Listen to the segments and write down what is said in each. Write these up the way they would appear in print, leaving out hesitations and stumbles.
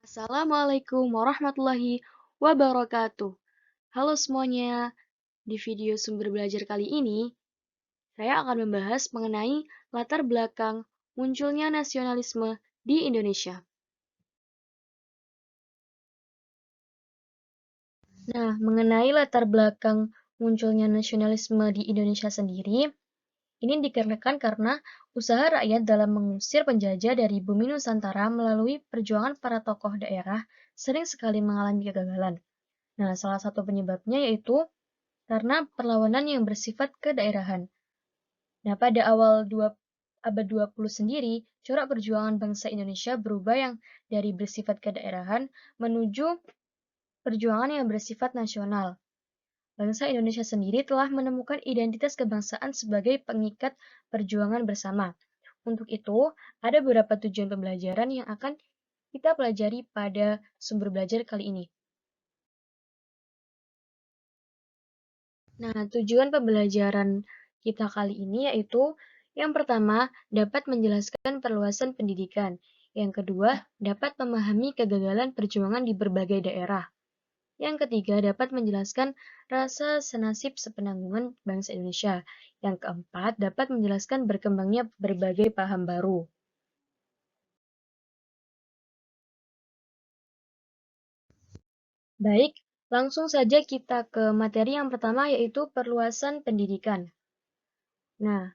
Assalamualaikum warahmatullahi wabarakatuh. Halo semuanya, di video sumber belajar kali ini, saya akan membahas mengenai latar belakang munculnya nasionalisme di Indonesia. Nah, mengenai latar belakang munculnya nasionalisme di Indonesia sendiri, ini dikarenakan karena usaha rakyat dalam mengusir penjajah dari bumi Nusantara melalui perjuangan para tokoh daerah sering sekali mengalami kegagalan. Nah, salah satu penyebabnya yaitu karena perlawanan yang bersifat kedaerahan. Nah, pada awal abad 20 sendiri, corak perjuangan bangsa Indonesia berubah yang dari bersifat kedaerahan menuju perjuangan yang bersifat nasional. Bangsa Indonesia sendiri telah menemukan identitas kebangsaan sebagai pengikat perjuangan bersama. Untuk itu, ada beberapa tujuan pembelajaran yang akan kita pelajari pada sumber belajar kali ini. Nah, tujuan pembelajaran kita kali ini yaitu yang pertama, dapat menjelaskan perluasan pendidikan. Yang kedua, dapat memahami kegagalan perjuangan di berbagai daerah. Yang ketiga, dapat menjelaskan rasa senasib sepenanggungan bangsa Indonesia. Yang keempat, dapat menjelaskan berkembangnya berbagai paham baru. Baik, langsung saja kita ke materi yang pertama yaitu perluasan pendidikan. Nah,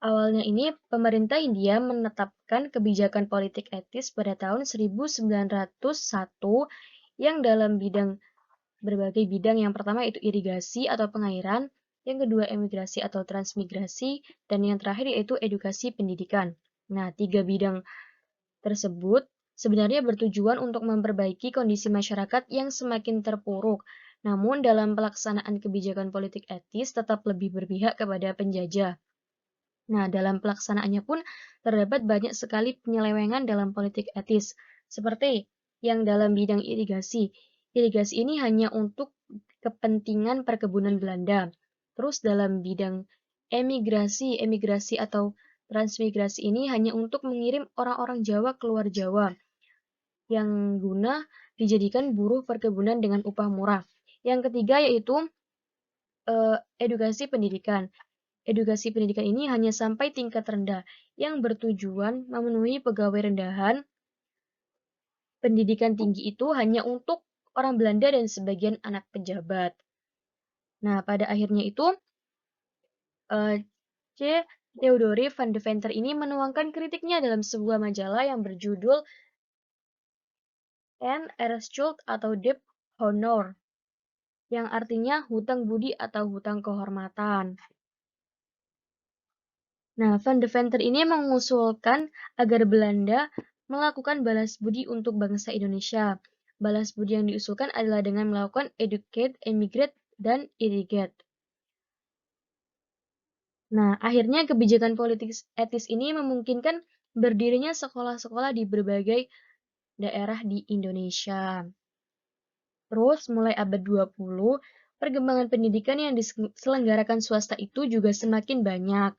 awalnya ini, pemerintah India menetapkan kebijakan politik etis pada tahun 1901 yang dalam berbagai bidang. Yang pertama itu irigasi atau pengairan, yang kedua emigrasi atau transmigrasi, dan yang terakhir yaitu edukasi pendidikan. Nah, tiga bidang tersebut sebenarnya bertujuan untuk memperbaiki kondisi masyarakat yang semakin terpuruk. Namun dalam pelaksanaan kebijakan politik etis tetap lebih berpihak kepada penjajah. Nah, dalam pelaksanaannya pun terdapat banyak sekali penyelewengan dalam politik etis, seperti yang dalam bidang irigasi. Irigasi ini hanya untuk kepentingan perkebunan Belanda. Terus dalam bidang emigrasi atau transmigrasi ini hanya untuk mengirim orang-orang Jawa keluar Jawa yang guna dijadikan buruh perkebunan dengan upah murah. Yang ketiga yaitu edukasi pendidikan. Edukasi pendidikan ini hanya sampai tingkat rendah yang bertujuan memenuhi pegawai rendahan. Pendidikan tinggi itu hanya untuk orang Belanda dan sebagian anak pejabat. Nah, pada akhirnya itu C. Theodore van de Venter ini menuangkan kritiknya dalam sebuah majalah yang berjudul En Erfschuld atau Debt Honor, yang artinya hutang budi atau hutang kehormatan. Nah, Van de Venter ini mengusulkan agar Belanda melakukan balas budi untuk bangsa Indonesia. Balas budi yang diusulkan adalah dengan melakukan educate, emigrate, dan irrigate. Nah, akhirnya kebijakan politik etis ini memungkinkan berdirinya sekolah-sekolah di berbagai daerah di Indonesia. Terus, mulai abad 20, perkembangan pendidikan yang diselenggarakan swasta itu juga semakin banyak.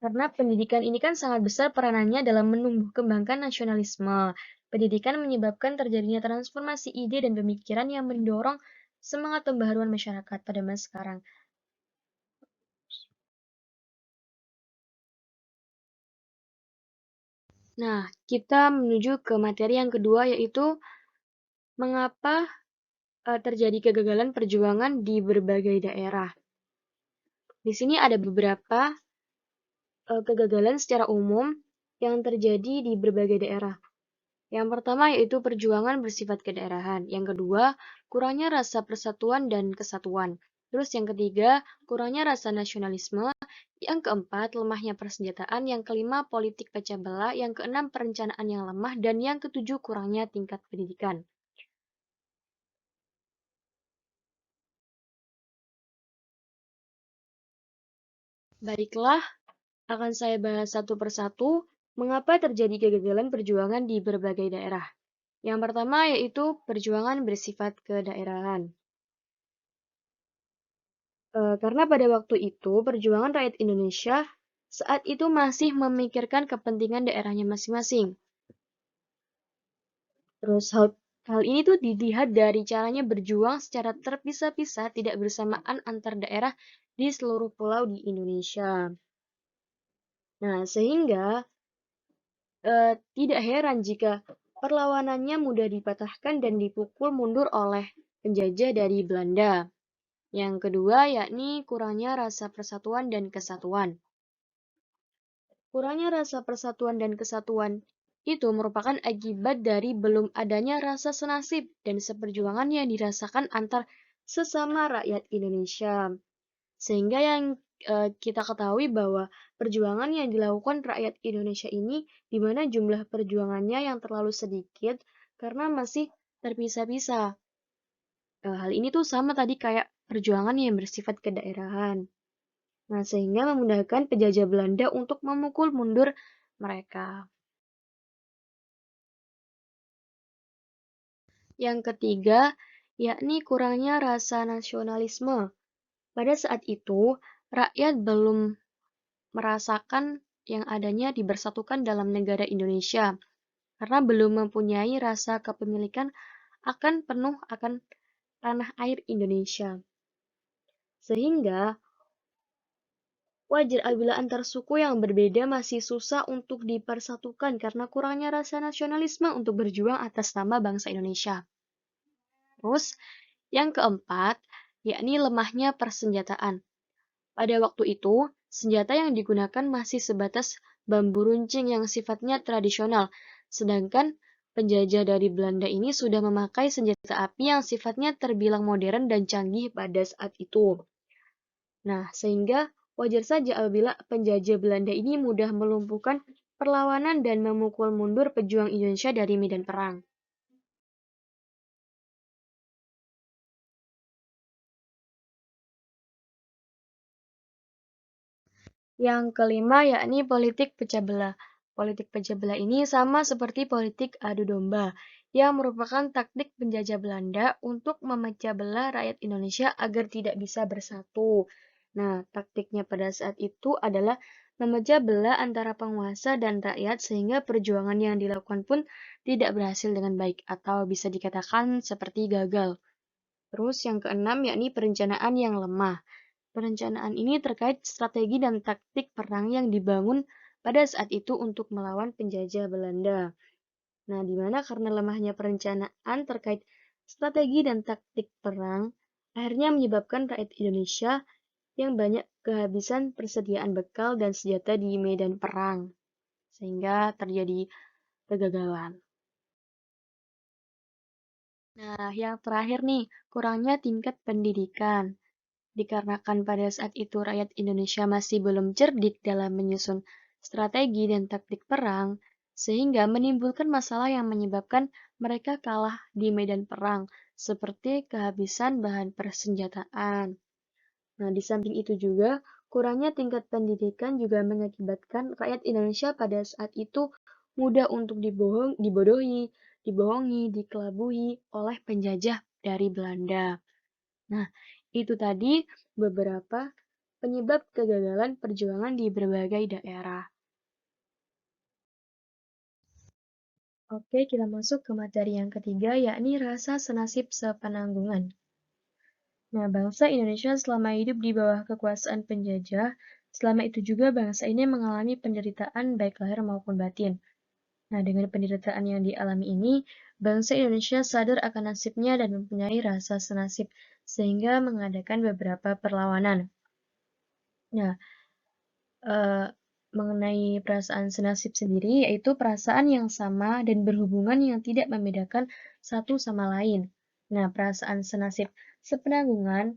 Karena pendidikan ini kan sangat besar peranannya dalam menumbuh kembangkan nasionalisme. Pendidikan menyebabkan terjadinya transformasi ide dan pemikiran yang mendorong semangat pembaharuan masyarakat pada masa sekarang. Nah, kita menuju ke materi yang kedua yaitu mengapa terjadi kegagalan perjuangan di berbagai daerah. Di sini ada beberapa kegagalan secara umum yang terjadi di berbagai daerah. Yang pertama yaitu perjuangan bersifat kedaerahan. Yang kedua, kurangnya rasa persatuan dan kesatuan. Terus yang ketiga, kurangnya rasa nasionalisme. Yang keempat, lemahnya persenjataan. Yang kelima, politik pecah belah. Yang keenam, perencanaan yang lemah. Dan yang ketujuh, kurangnya tingkat pendidikan. Baiklah, akan saya bahas satu persatu mengapa terjadi kegagalan perjuangan di berbagai daerah. Yang pertama yaitu perjuangan bersifat kedaerahan. Karena pada waktu itu perjuangan rakyat Indonesia saat itu masih memikirkan kepentingan daerahnya masing-masing. Terus hal ini tuh dilihat dari caranya berjuang secara terpisah-pisah, tidak bersamaan antar daerah di seluruh pulau di Indonesia. Nah, sehingga tidak heran jika perlawanannya mudah dipatahkan dan dipukul mundur oleh penjajah dari Belanda. Yang kedua yakni kurangnya rasa persatuan dan kesatuan. Kurangnya rasa persatuan dan kesatuan itu merupakan akibat dari belum adanya rasa senasib dan seperjuangan yang dirasakan antar sesama rakyat Indonesia. Sehingga yang kita ketahui bahwa perjuangan yang dilakukan rakyat Indonesia ini di mana jumlah perjuangannya yang terlalu sedikit karena masih terpisah-pisah. Hal ini tuh sama tadi kayak perjuangan yang bersifat kedaerahan. Nah, sehingga memudahkan penjajah Belanda untuk memukul mundur mereka. Yang ketiga, yakni kurangnya rasa nasionalisme. Pada saat itu, rakyat belum merasakan yang adanya dibersatukan dalam negara Indonesia, karena belum mempunyai rasa kepemilikan akan penuh akan tanah air Indonesia. Sehingga wajar apabila antar suku yang berbeda masih susah untuk dipersatukan karena kurangnya rasa nasionalisme untuk berjuang atas nama bangsa Indonesia. Terus, yang keempat, yakni lemahnya persenjataan. Pada waktu itu, senjata yang digunakan masih sebatas bambu runcing yang sifatnya tradisional, sedangkan penjajah dari Belanda ini sudah memakai senjata api yang sifatnya terbilang modern dan canggih pada saat itu. Nah, sehingga wajar saja apabila penjajah Belanda ini mudah melumpuhkan perlawanan dan memukul mundur pejuang Indonesia dari medan perang. Yang kelima yakni politik pecah belah. Politik pecah belah ini sama seperti politik adu domba, yang merupakan taktik penjajah Belanda untuk memecah belah rakyat Indonesia agar tidak bisa bersatu. Nah, taktiknya pada saat itu adalah memecah belah antara penguasa dan rakyat sehingga perjuangan yang dilakukan pun tidak berhasil dengan baik atau bisa dikatakan seperti gagal. Terus yang keenam yakni perencanaan yang lemah. Perencanaan ini terkait strategi dan taktik perang yang dibangun pada saat itu untuk melawan penjajah Belanda. Nah, di mana karena lemahnya perencanaan terkait strategi dan taktik perang, akhirnya menyebabkan rakyat Indonesia yang banyak kehabisan persediaan bekal dan senjata di medan perang, sehingga terjadi kegagalan. Nah, yang terakhir nih, kurangnya tingkat pendidikan. Dikarenakan pada saat itu rakyat Indonesia masih belum cerdik dalam menyusun strategi dan taktik perang, sehingga menimbulkan masalah yang menyebabkan mereka kalah di medan perang, seperti kehabisan bahan persenjataan. Nah, di samping itu juga, kurangnya tingkat pendidikan juga mengakibatkan rakyat Indonesia pada saat itu mudah untuk dibohongi, dikelabui oleh penjajah dari Belanda. Nah, itu tadi beberapa penyebab kegagalan perjuangan di berbagai daerah. Oke, kita masuk ke materi yang ketiga, yakni rasa senasib sepenanggungan. Nah, bangsa Indonesia selama hidup di bawah kekuasaan penjajah, selama itu juga bangsa ini mengalami penderitaan baik lahir maupun batin. Nah, dengan penderitaan yang dialami ini, bangsa Indonesia sadar akan nasibnya dan mempunyai rasa senasib, sehingga mengadakan beberapa perlawanan. Nah, mengenai perasaan senasib sendiri, yaitu perasaan yang sama dan berhubungan yang tidak membedakan satu sama lain. Nah, perasaan senasib sepenanggungan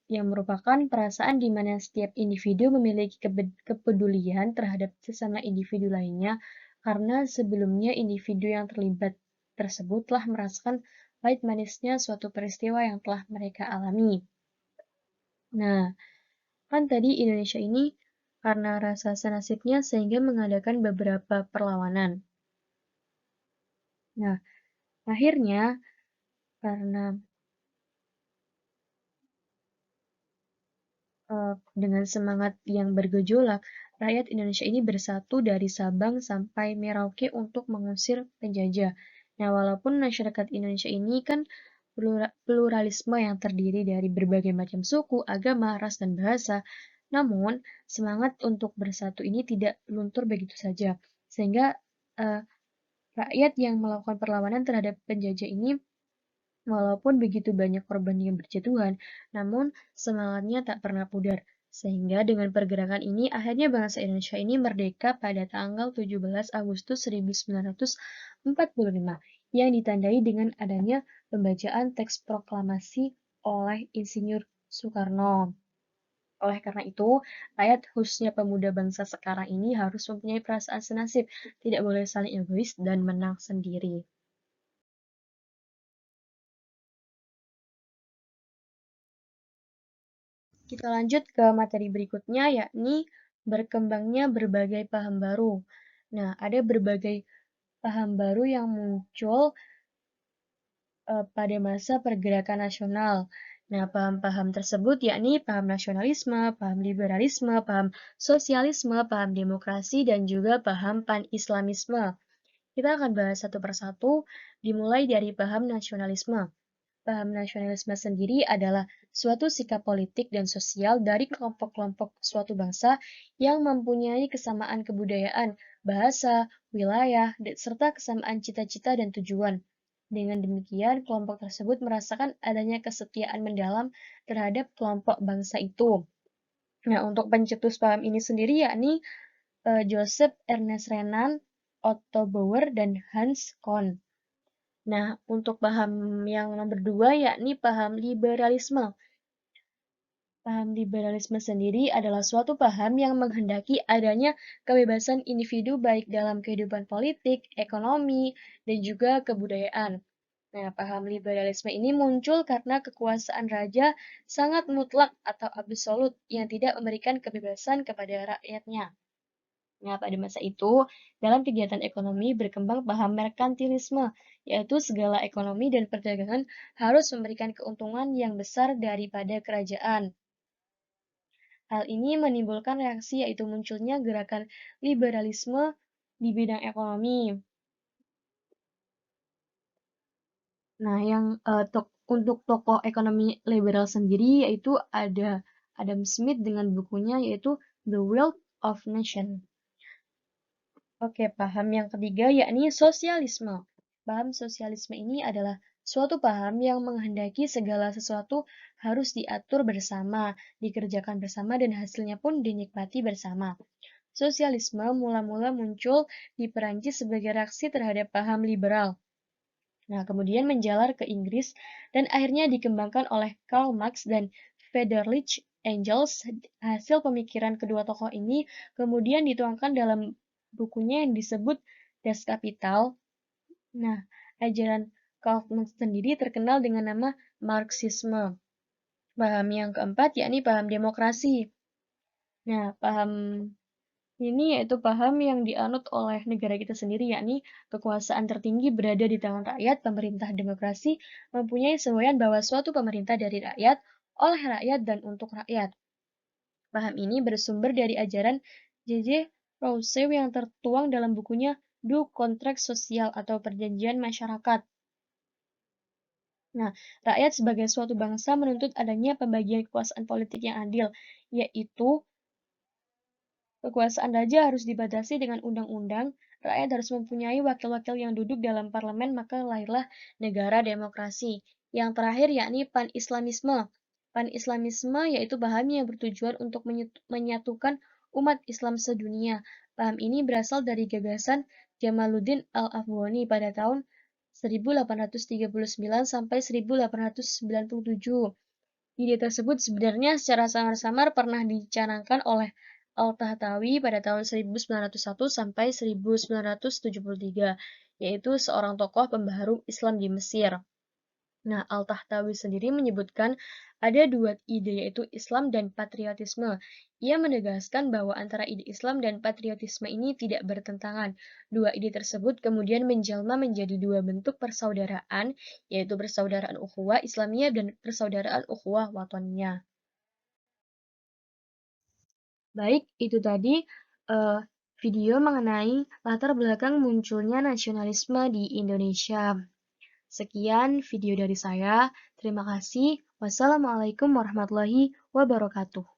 yang merupakan perasaan di mana setiap individu memiliki kepedulian terhadap sesama individu lainnya karena sebelumnya individu yang terlibat tersebut telah merasakan pahit manisnya suatu peristiwa yang telah mereka alami. Nah, kan tadi Indonesia ini karena rasa senasibnya sehingga mengadakan beberapa perlawanan. Nah, akhirnya karena dengan semangat yang bergejolak, rakyat Indonesia ini bersatu dari Sabang sampai Merauke untuk mengusir penjajah. Nah, walaupun masyarakat Indonesia ini kan pluralisme yang terdiri dari berbagai macam suku, agama, ras, dan bahasa, namun semangat untuk bersatu ini tidak luntur begitu saja, sehingga eh, rakyat yang melakukan perlawanan terhadap penjajah ini walaupun begitu banyak korban yang berjatuhan, namun semangatnya tak pernah pudar. Sehingga dengan pergerakan ini, akhirnya bangsa Indonesia ini merdeka pada tanggal 17 Agustus 1945, yang ditandai dengan adanya pembacaan teks proklamasi oleh Insinyur Soekarno. Oleh karena itu, rakyat khususnya pemuda bangsa sekarang ini harus mempunyai perasaan senasib, tidak boleh saling egois dan menang sendiri. Kita lanjut ke materi berikutnya, yakni berkembangnya berbagai paham baru. Nah, ada berbagai paham baru yang muncul pada masa pergerakan nasional. Nah, paham-paham tersebut yakni paham nasionalisme, paham liberalisme, paham sosialisme, paham demokrasi, dan juga paham pan-islamisme. Kita akan bahas satu persatu, dimulai dari paham nasionalisme. Paham nasionalisme sendiri adalah suatu sikap politik dan sosial dari kelompok-kelompok suatu bangsa yang mempunyai kesamaan kebudayaan, bahasa, wilayah, serta kesamaan cita-cita dan tujuan. Dengan demikian, kelompok tersebut merasakan adanya kesetiaan mendalam terhadap kelompok bangsa itu. Nah, untuk pencetus paham ini sendiri yakni Joseph Ernest Renan, Otto Bauer, dan Hans Kohn. Nah, untuk paham yang nomor dua yakni paham liberalisme. Paham liberalisme sendiri adalah suatu paham yang menghendaki adanya kebebasan individu baik dalam kehidupan politik, ekonomi, dan juga kebudayaan. Nah, paham liberalisme ini muncul karena kekuasaan raja sangat mutlak atau absolut yang tidak memberikan kebebasan kepada rakyatnya. Nah, pada masa itu, dalam kegiatan ekonomi berkembang paham merkantilisme, yaitu segala ekonomi dan perdagangan harus memberikan keuntungan yang besar daripada kerajaan. Hal ini menimbulkan reaksi yaitu munculnya gerakan liberalisme di bidang ekonomi. Nah, yang untuk tokoh ekonomi liberal sendiri yaitu ada Adam Smith dengan bukunya yaitu The Wealth of Nation. Oke, paham yang ketiga yakni sosialisme. Paham sosialisme ini adalah suatu paham yang menghendaki segala sesuatu harus diatur bersama, dikerjakan bersama, dan hasilnya pun dinikmati bersama. Sosialisme mula-mula muncul di Perancis sebagai reaksi terhadap paham liberal. Nah, kemudian menjalar ke Inggris dan akhirnya dikembangkan oleh Karl Marx dan Friedrich Engels. Hasil pemikiran kedua tokoh ini kemudian dituangkan dalam bukunya yang disebut Das Kapital. Nah, ajaran Karl Marx sendiri terkenal dengan nama Marxisme. Paham yang keempat yakni paham demokrasi. Nah, paham ini yaitu paham yang dianut oleh negara kita sendiri, yakni kekuasaan tertinggi berada di tangan rakyat, pemerintah demokrasi mempunyai semboyan bahwa suatu pemerintah dari rakyat, oleh rakyat, dan untuk rakyat. Paham ini bersumber dari ajaran J.J. Rousseau yang tertuang dalam bukunya Du Kontrak Sosial atau Perjanjian Masyarakat. Nah, rakyat sebagai suatu bangsa menuntut adanya pembagian kekuasaan politik yang adil, yaitu kekuasaan raja harus dibatasi dengan undang-undang, rakyat harus mempunyai wakil-wakil yang duduk dalam parlemen, maka lahirlah negara demokrasi. Yang terakhir yakni pan-islamisme. Pan-islamisme yaitu paham yang bertujuan untuk menyatukan umat Islam sedunia. Paham ini berasal dari gagasan Jamaluddin Al-Afghani pada tahun 1839 sampai 1897. Ide tersebut sebenarnya secara samar-samar pernah dicanangkan oleh Al-Tahtawi pada tahun 1901 sampai 1973, yaitu seorang tokoh pembaharu Islam di Mesir. Nah, Al-Tahtawi sendiri menyebutkan ada dua ide yaitu Islam dan patriotisme. Ia menegaskan bahwa antara ide Islam dan patriotisme ini tidak bertentangan. Dua ide tersebut kemudian menjelma menjadi dua bentuk persaudaraan, yaitu persaudaraan ukhuwah Islamiyah dan persaudaraan ukhuwah Wataniyah. Baik, itu tadi eee, video mengenai latar belakang munculnya nasionalisme di Indonesia. Sekian video dari saya. Terima kasih. Wassalamualaikum warahmatullahi wabarakatuh.